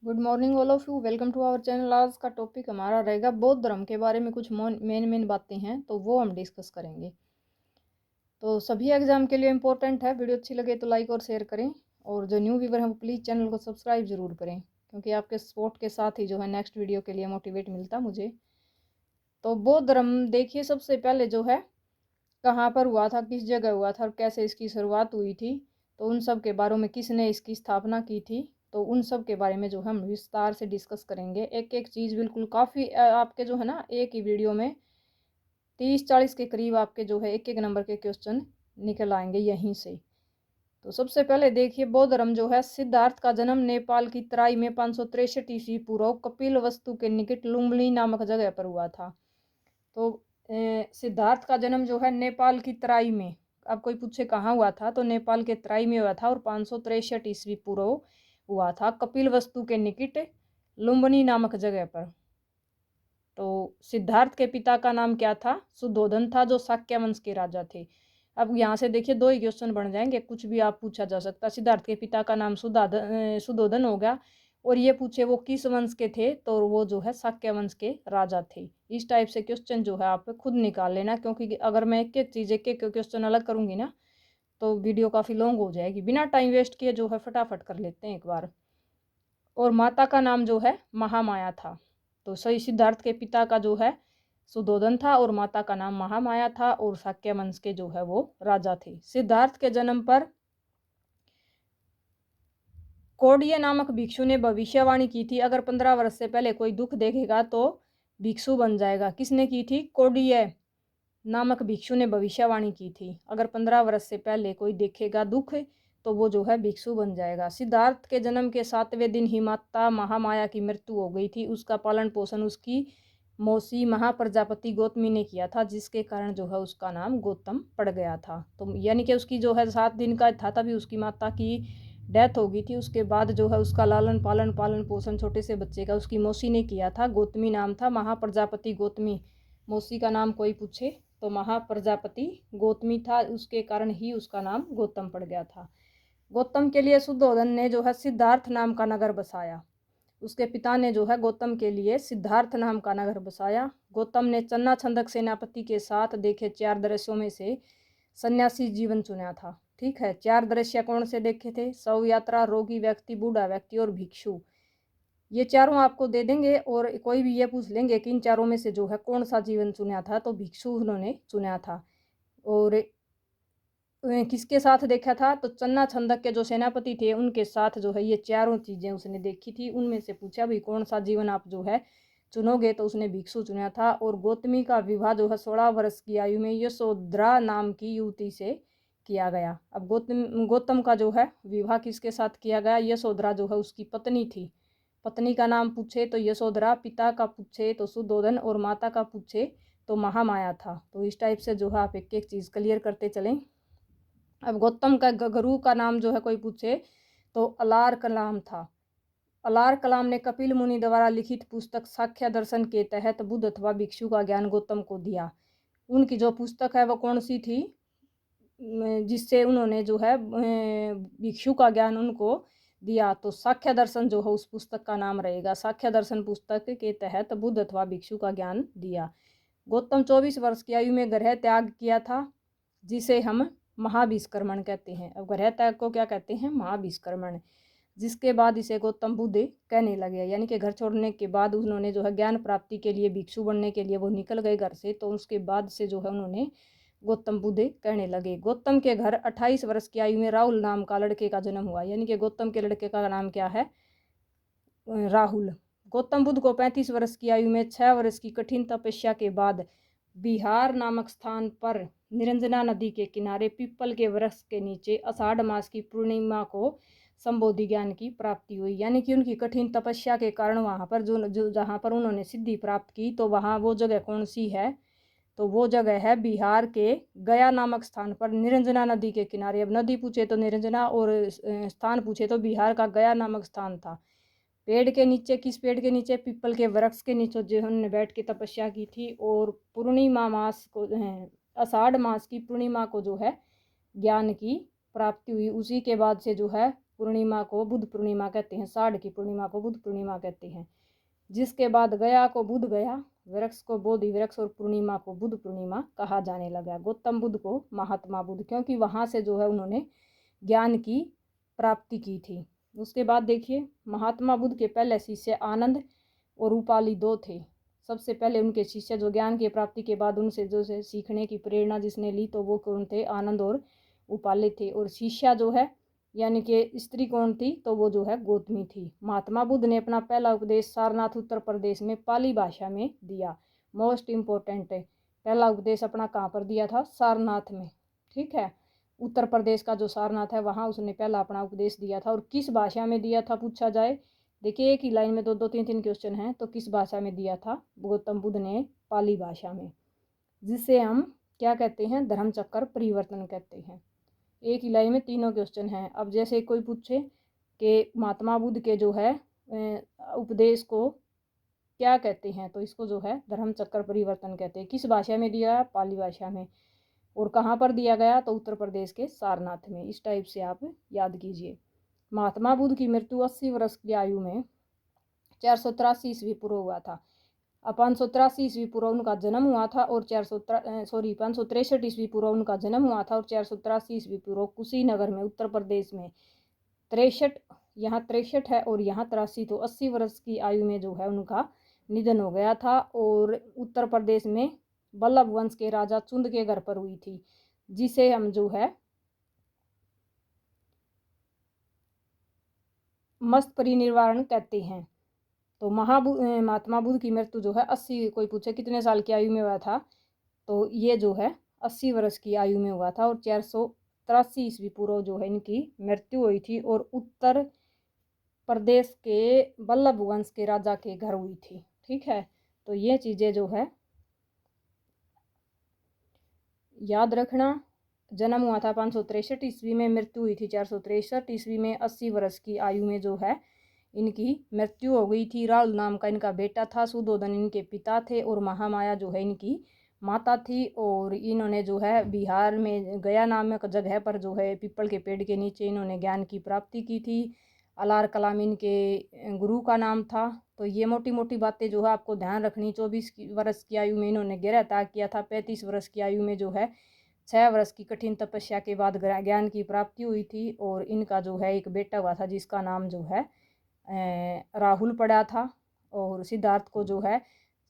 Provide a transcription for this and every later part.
Good morning all of you. Welcome to our channel. आज का topic हमारा रहेगा बौद्ध धर्म के बारे में। कुछ मेन बातें हैं तो वो हम डिस्कस करेंगे। तो सभी एग्जाम के लिए इंपॉर्टेंट है। वीडियो अच्छी लगे तो लाइक और शेयर करें, और जो न्यू व्यूवर हैं वो प्लीज़ चैनल को सब्सक्राइब जरूर करें, क्योंकि आपके सपोर्ट के साथ ही जो है नेक्स्ट वीडियो के लिए मोटिवेट मिलता मुझे। तो बौद्ध धर्म देखिए, सबसे पहले जो है कहाँ पर हुआ था, किस जगह हुआ था और कैसे इसकी शुरुआत हुई थी, तो उन सब के बारे में, किसने इसकी स्थापना की थी, तो उन सब के बारे में जो हम विस्तार से डिस्कस करेंगे। एक एक चीज़ बिल्कुल काफ़ी आपके जो है ना, एक ही वीडियो में 30-40 के करीब आपके जो है एक एक नंबर के क्वेश्चन निकल आएंगे यहीं से। तो सबसे पहले देखिए, बौद्ध धर्म जो है, सिद्धार्थ का जन्म नेपाल की तराई में 563 ईस्वी पूर्व कपिल वस्तु के निकट लुम्बिनी नामक जगह पर हुआ था। तो सिद्धार्थ का जन्म जो है नेपाल की तराई में, अब कोई पूछे कहाँ हुआ था, तो नेपाल के तराई में हुआ था और 563 ईस्वी पूर्व हुआ था कपिल वस्तु के निकट लुम्बिनी नामक जगह पर। तो सिद्धार्थ के पिता का नाम क्या था? सुद्धोधन था, जो शाक्य वंश के राजा थे। अब यहाँ से देखिए दो ही क्वेश्चन बन जाएंगे, कुछ भी आप पूछा जा सकता। सिद्धार्थ के पिता का नाम सुद्धोधन हो गया, और ये पूछे वो किस वंश के थे, तो वो जो है शाक्य वंश के राजा थे। इस टाइप से क्वेश्चन जो है आप खुद निकाल लेना, क्योंकि अगर मैं एक एक चीज़ एक एक क्वेश्चन अलग करूँगी ना, तो वीडियो काफ़ी लॉन्ग हो जाएगी। बिना टाइम वेस्ट किए जो है फटाफट कर लेते हैं एक बार। और माता का नाम जो है महामाया था। तो सही, सिद्धार्थ के पिता का जो है सुद्धोधन था और माता का नाम महामाया था, और शाक्य वंश के जो है वो राजा थे। सिद्धार्थ के जन्म पर कौडिय नामक भिक्षु ने भविष्यवाणी की थी, अगर 15 वर्ष से पहले कोई दुख देखेगा तो भिक्षु बन जाएगा। किसने की थी? कौडिय नामक भिक्षु ने भविष्यवाणी की थी, अगर 15 वर्ष से पहले कोई देखेगा दुख तो वो जो है भिक्षु बन जाएगा। सिद्धार्थ के जन्म के 7वें दिन ही माता महामाया की मृत्यु हो गई थी। उसका पालन पोषण उसकी मौसी महाप्रजापति गौतमी ने किया था, जिसके कारण जो है उसका नाम गौतम पड़ गया था। तो यानी कि उसकी जो है 7 दिन का था तभी उसकी माता की डेथ हो गई थी। उसके बाद जो है उसका पालन पोषण छोटे से बच्चे का उसकी मौसी ने किया था। गौतमी नाम था, महाप्रजापति गौतमी। मौसी का नाम कोई पूछे तो महाप्रजापति गौतमी था, उसके कारण ही उसका नाम गौतम पड़ गया था। गौतम के लिए शुद्धोधन ने जो है सिद्धार्थ नाम का नगर बसाया। उसके पिता ने जो है गौतम के लिए सिद्धार्थ नाम का नगर बसाया। गौतम ने चन्ना छंदक सेनापति के साथ देखे 4 दृश्यों में से सन्यासी जीवन चुना था। ठीक है, 4 दृश्य कौन से देखे थे? शव यात्रा, रोगी व्यक्ति, बूढ़ा व्यक्ति और भिक्षु। ये चारों आपको दे देंगे, और कोई भी ये पूछ लेंगे कि इन चारों में से जो है कौन सा जीवन चुना था, तो भिक्षु उन्होंने चुना था। और किसके साथ देखा था? तो चन्ना छंदक के जो सेनापति थे उनके साथ जो है ये चारों चीजें उसने देखी थी। उनमें से पूछा भी कौन सा जीवन आप जो है चुनोगे, तो उसने भिक्षु चुना था। और गौतमी का विवाह जो है 16 वर्ष की आयु में यशोधरा नाम की युवती से किया गया। अब गौतम का जो है विवाह किसके साथ किया गया? यशोधरा जो है उसकी पत्नी थी। पत्नी का नाम पूछे तो यशोधरा, पिता का पूछे तो सुद्धोधन, और माता का पूछे तो महामाया था। तो इस टाइप से जो है आप एक एक चीज़ क्लियर करते चलें। अब गौतम का गुरु का नाम जो है कोई पूछे तो अलार कलाम था। अलार कलाम ने कपिल मुनि द्वारा लिखित पुस्तक साख्य दर्शन के तहत बुद्ध अथवा भिक्षु का ज्ञान गौतम को दिया। उनकी जो पुस्तक है वो कौन सी थी, जिससे उन्होंने जो है भिक्षु का ज्ञान उनको दिया? तो साख्य दर्शन जो है उस पुस्तक का नाम रहेगा। साख्य दर्शन पुस्तक के तहत बुद्ध अथवा भिक्षु का ज्ञान दिया। गौतम 24 वर्ष की आयु में गृह त्याग किया था, जिसे हम महाभिष्क्रमण कहते हैं। अब गृह त्याग को क्या कहते हैं? महाभिष्क्रमण। जिसके बाद इसे गौतम बुद्ध कहने लगे, यानी कि घर छोड़ने के बाद उन्होंने जो है ज्ञान प्राप्ति के लिए, भिक्षु बनने के लिए वो निकल गए घर से, तो उसके बाद से जो है उन्होंने गौतम बुद्ध कहने लगे। गौतम के घर 28 वर्ष की आयु में राहुल नाम का लड़के का जन्म हुआ, यानी कि गौतम के लड़के का नाम क्या है? राहुल। गौतम बुद्ध को 35 वर्ष की आयु में 6 वर्ष की कठिन तपस्या के बाद बिहार नामक स्थान पर निरंजना नदी के किनारे पीपल के वृक्ष के नीचे आषाढ़ मास की पूर्णिमा को संबोधि ज्ञान की प्राप्ति हुई। यानी कि उनकी कठिन तपस्या के कारण वहाँ पर जो जहाँ पर उन्होंने सिद्धि प्राप्त की, तो वहाँ वो जगह कौन सी है? तो वो जगह है बिहार के गया नामक स्थान पर निरंजना नदी के किनारे। अब नदी पूछे तो निरंजना, और स्थान पूछे तो बिहार का गया नामक स्थान था। पेड़ के नीचे, किस पेड़ के नीचे? पीपल के वृक्ष के नीचे जो उन्होंने बैठ के तपस्या की थी। और पूर्णिमा मास को, आषाढ़ मास की पूर्णिमा को जो है ज्ञान की प्राप्ति हुई। उसी के बाद से जो है पूर्णिमा को बुध पूर्णिमा कहते हैं, साढ़ की पूर्णिमा को बुध पूर्णिमा कहते हैं। जिसके बाद गया को बुध गया, वृक्ष को बोधि वृक्ष और पूर्णिमा को बुध पूर्णिमा कहा जाने लगा। गौतम बुद्ध को महात्मा बुद्ध, क्योंकि वहाँ से जो है उन्होंने ज्ञान की प्राप्ति की थी। उसके बाद देखिए, महात्मा बुद्ध के पहले शिष्य आनंद और उपाली दो थे। सबसे पहले उनके शिष्य जो ज्ञान की प्राप्ति के बाद उनसे जो से सीखने की प्रेरणा जिसने ली तो वो कौन थे? आनंद और उपाली थे। और शिष्या जो है यानी कि स्त्री कौन थी? तो वो जो है गौतमी थी। महात्मा बुद्ध ने अपना पहला उपदेश सारनाथ उत्तर प्रदेश में पाली भाषा में दिया। मोस्ट इम्पोर्टेंट है, पहला उपदेश अपना कहाँ पर दिया था? सारनाथ में। ठीक है, उत्तर प्रदेश का जो सारनाथ है वहाँ उसने पहला अपना उपदेश दिया था। और किस भाषा में दिया था पूछा जाए, देखिए एक ही लाइन में दो दो तीन तीन क्वेश्चन हैं, तो किस भाषा में दिया था? गौतम बुद्ध ने पाली भाषा में, जिसे हम क्या कहते हैं? धर्म चक्र परिवर्तन कहते हैं। एक ही लाइन में तीनों क्वेश्चन हैं। अब जैसे कोई पूछे कि महात्मा बुद्ध के जो है उपदेश को क्या कहते हैं, तो इसको जो है धर्म चक्र परिवर्तन कहते हैं। किस भाषा में दिया? पाली भाषा में। और कहाँ पर दिया गया? तो उत्तर प्रदेश के सारनाथ में। इस टाइप से आप याद कीजिए। महात्मा बुद्ध की मृत्यु 80 वर्ष की आयु में 483 ईस्वी पूर्व हुआ था। 583 ईस्वी पूर्व उनका जन्म हुआ था और 563 ईस्वी पूर्व उनका जन्म हुआ था और 483 ईस्वी पूर्व कुशीनगर में उत्तर प्रदेश में 63, यहाँ 63 है और यहाँ 83, तो 80 वर्ष की आयु में जो है उनका निधन हो गया था। और उत्तर प्रदेश में बल्लभ वंश के राजा चुंद के घर पर हुई थी, जिसे हम जो है मस्त परिनिर्वाण कहते हैं। तो महात्मा बुद्ध की मृत्यु जो है 80, कोई पूछे कितने साल की आयु में हुआ था, तो ये जो है 80 वर्ष की आयु में हुआ था और 483 ईस्वी पूर्व जो है इनकी मृत्यु हुई थी और उत्तर प्रदेश के बल्लभ वंश के राजा के घर हुई थी। ठीक है, तो ये चीज़ें जो है याद रखना। जन्म हुआ था 563 ईस्वी में, मृत्यु हुई थी 463 ईस्वी में। 80 वर्ष की आयु में जो है इनकी मृत्यु हो गई थी। राहुल नाम का इनका बेटा था, सुधोधन इनके पिता थे और महामाया जो है इनकी माता थी। और इन्होंने जो है बिहार में गया नामक जगह पर जो है पीपल के पेड़ के नीचे इन्होंने ज्ञान की प्राप्ति की थी। अलार कलाम इनके गुरु का नाम था। तो ये मोटी मोटी बातें जो है आपको ध्यान रखनी। 24 वर्ष की आयु में इन्होंने गहरा त्याग किया था। 35 वर्ष की आयु में जो है 6 वर्ष की कठिन तपस्या के बाद ज्ञान की प्राप्ति हुई थी। और इनका जो है एक बेटा हुआ था जिसका नाम जो है राहुल पड़ा था। और सिद्धार्थ को जो है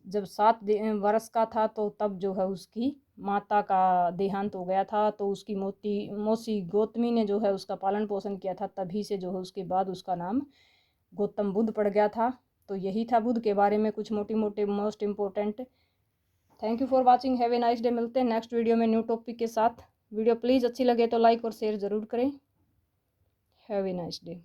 जब 7 वर्ष का था तो तब जो है उसकी माता का देहांत हो गया था। तो उसकी मौसी गौतमी ने जो है उसका पालन पोषण किया था, तभी से जो है उसके बाद उसका नाम गौतम बुद्ध पड़ गया था। तो यही था बुद्ध के बारे में कुछ मोटी मोटे most important. Thank you for watching, have a nice day. मिलते हैं नेक्स्ट वीडियो में न्यू टॉपिक के साथ। वीडियो प्लीज़ अच्छी लगे तो लाइक और शेयर ज़रूर करें। Have a nice day.